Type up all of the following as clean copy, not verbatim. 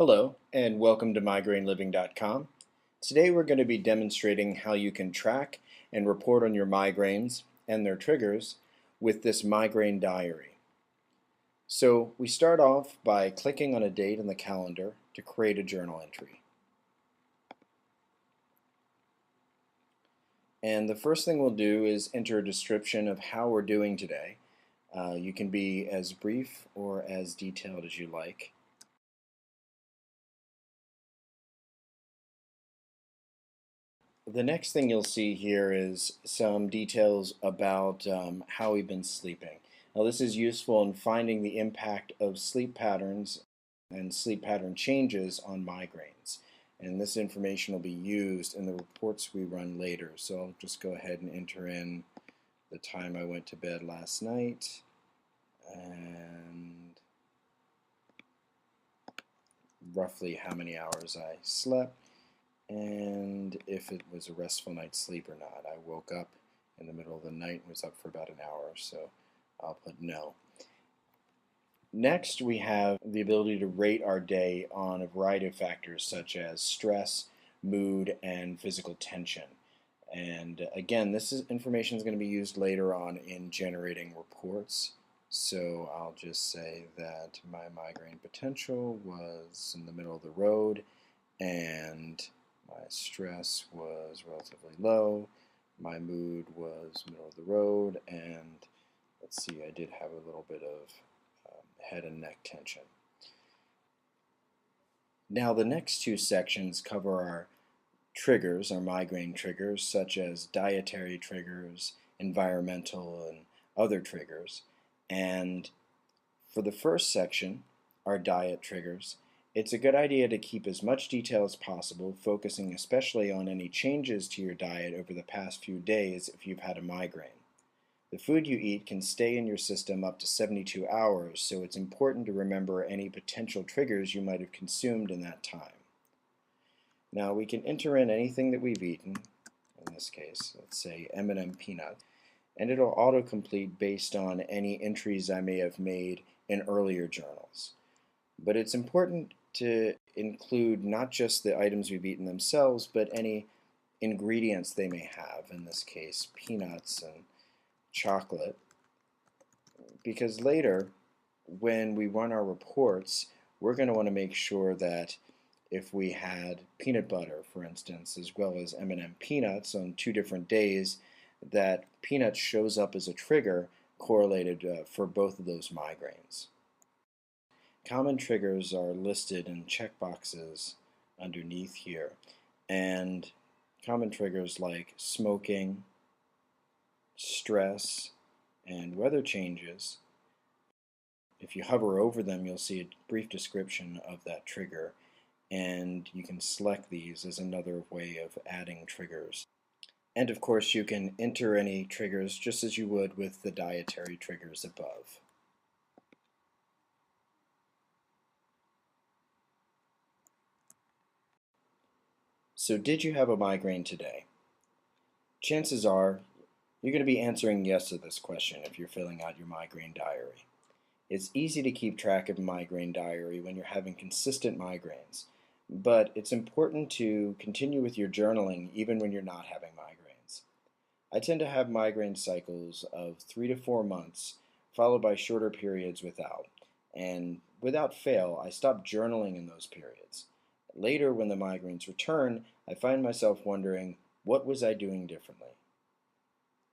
Hello, and welcome to migraineliving.com. Today we're going to be demonstrating how you can track and report on your migraines and their triggers with this migraine diary. So we start off by clicking on a date in the calendar to create a journal entry. And the first thing we'll do is enter a description of how we're doing today. You can be as brief or as detailed as you like. The next thing you'll see here is some details about how we've been sleeping. Now this is useful in finding the impact of sleep patterns and sleep pattern changes on migraines. And this information will be used in the reports we run later. So I'll just go ahead and enter in the time I went to bed last night and roughly how many hours I slept, and if it was a restful night's sleep or not. I woke up in the middle of the night and was up for about an hour, so I'll put no. Next, we have the ability to rate our day on a variety of factors such as stress, mood, and physical tension. And again, information is going to be used later on in generating reports. So I'll just say that my migraine potential was in the middle of the road, and my stress was relatively low, my mood was middle of the road, and let's see, I did have a little bit of head and neck tension. Now the next two sections cover our triggers, our migraine triggers, such as dietary triggers, environmental, and other triggers. And for the first section, our diet triggers, it's a good idea to keep as much detail as possible, focusing especially on any changes to your diet over the past few days if you've had a migraine. The food you eat can stay in your system up to 72 hours, so it's important to remember any potential triggers you might have consumed in that time. Now we can enter in anything that we've eaten, in this case, let's say M&M peanut, and it'll autocomplete based on any entries I may have made in earlier journals. But it's important to include not just the items we've eaten themselves, but any ingredients they may have, in this case peanuts and chocolate, because later when we run our reports we're going to want to make sure that if we had peanut butter, for instance, as well as M&M peanuts on 2 different days, that peanuts shows up as a trigger correlated for both of those migraines. Common triggers are listed in checkboxes underneath here, and common triggers like smoking, stress, and weather changes. If you hover over them, you'll see a brief description of that trigger, and you can select these as another way of adding triggers. And of course, you can enter any triggers just as you would with the dietary triggers above. So did you have a migraine today? Chances are you're going to be answering yes to this question if you're filling out your migraine diary. It's easy to keep track of a migraine diary when you're having consistent migraines, but it's important to continue with your journaling even when you're not having migraines. I tend to have migraine cycles of 3 to 4 months, followed by shorter periods without. And without fail, I stop journaling in those periods. Later, when the migraines return, I find myself wondering, what was I doing differently?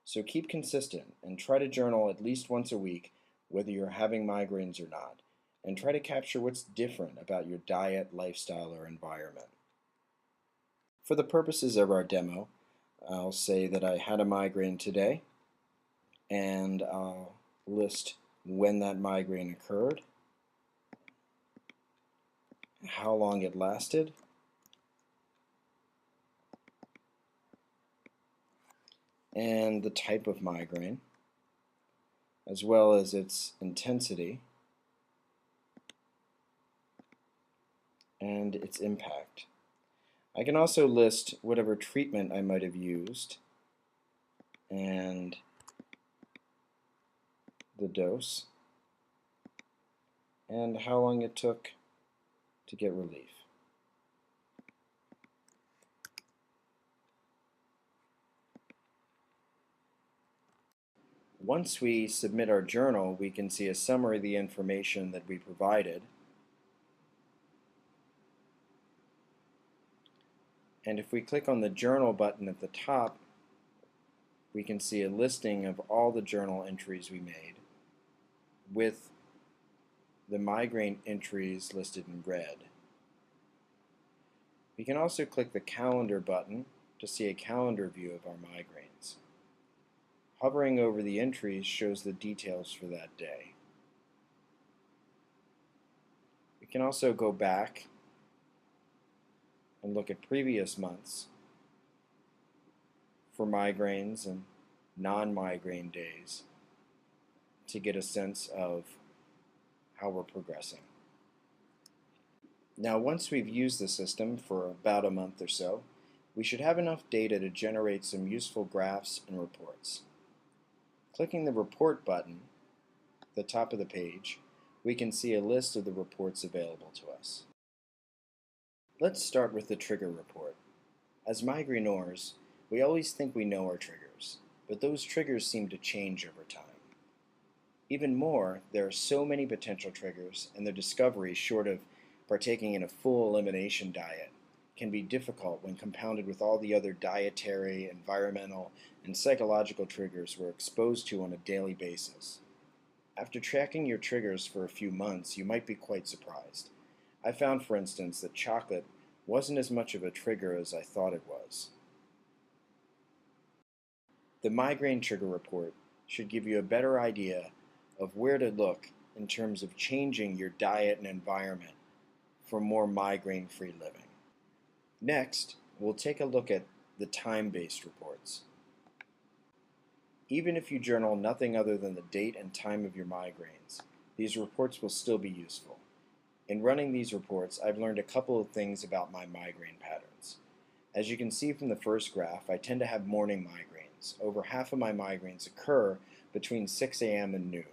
So keep consistent and try to journal at least once a week, whether you're having migraines or not, and try to capture what's different about your diet, lifestyle, or environment. For the purposes of our demo, I'll say that I had a migraine today, and I'll list when that migraine occurred, how long it lasted, and the type of migraine, as well as its intensity and its impact. I can also list whatever treatment I might have used and the dose and how long it took to get relief. Once we submit our journal, we can see a summary of the information that we provided. And if we click on the journal button at the top, we can see a listing of all the journal entries we made with the migraine entries listed in red. We can also click the calendar button to see a calendar view of our migraines. Hovering over the entries shows the details for that day. We can also go back and look at previous months for migraines and non-migraine days to get a sense of how we're progressing. Now, once we've used the system for about a month or so, we should have enough data to generate some useful graphs and reports. Clicking the Report button at the top of the page, we can see a list of the reports available to us. Let's start with the trigger report. As migraineurs, we always think we know our triggers, but those triggers seem to change over time. Even more, there are so many potential triggers, and their discovery, short of partaking in a full elimination diet, can be difficult when compounded with all the other dietary, environmental, and psychological triggers we're exposed to on a daily basis. After tracking your triggers for a few months, you might be quite surprised. I found, for instance, that chocolate wasn't as much of a trigger as I thought it was. The migraine trigger report should give you a better idea of where to look in terms of changing your diet and environment for more migraine-free living. Next, we'll take a look at the time-based reports. Even if you journal nothing other than the date and time of your migraines, these reports will still be useful. In running these reports, I've learned a couple of things about my migraine patterns. As you can see from the first graph, I tend to have morning migraines. Over half of my migraines occur between 6 a.m. and noon.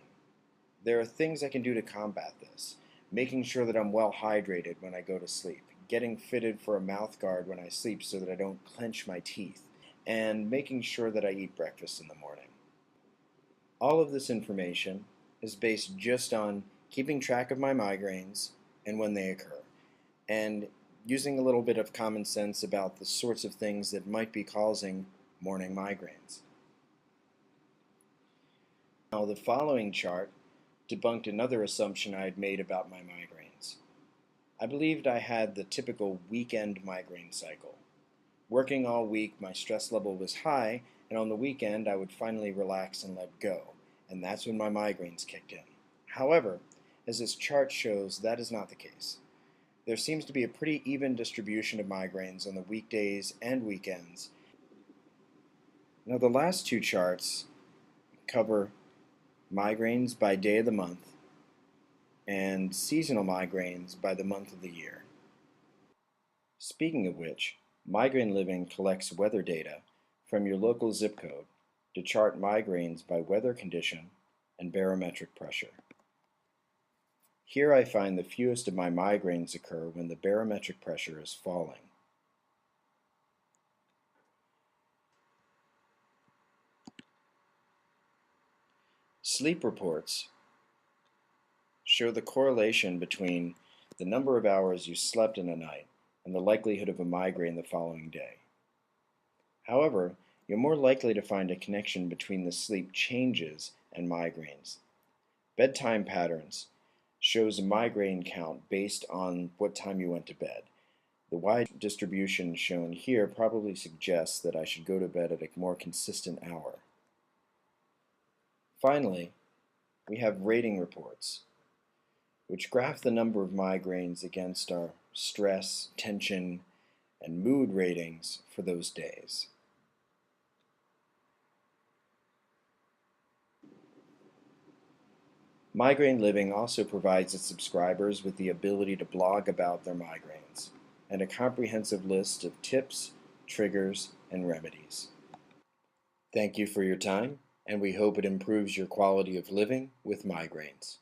There are things I can do to combat this, making sure that I'm well hydrated when I go to sleep, getting fitted for a mouth guard when I sleep so that I don't clench my teeth, and making sure that I eat breakfast in the morning. All of this information is based just on keeping track of my migraines and when they occur, and using a little bit of common sense about the sorts of things that might be causing morning migraines. Now, the following chart debunked another assumption I had made about my migraines. I believed I had the typical weekend migraine cycle. Working all week, my stress level was high, and on the weekend I would finally relax and let go, and that's when my migraines kicked in. However, as this chart shows, that is not the case. There seems to be a pretty even distribution of migraines on the weekdays and weekends. Now, the last two charts cover migraines by day of the month and seasonal migraines by the month of the year. Speaking of which, Migraine Living collects weather data from your local zip code to chart migraines by weather condition and barometric pressure. Here I find the fewest of my migraines occur when the barometric pressure is falling. Sleep reports show the correlation between the number of hours you slept in a night and the likelihood of a migraine the following day. However, you're more likely to find a connection between the sleep changes and migraines. Bedtime patterns shows a migraine count based on what time you went to bed. The wide distribution shown here probably suggests that I should go to bed at a more consistent hour. Finally, we have rating reports, which graph the number of migraines against our stress, tension, and mood ratings for those days. Migraine Living also provides its subscribers with the ability to blog about their migraines and a comprehensive list of tips, triggers, and remedies. Thank you for your time, and we hope it improves your quality of living with migraines.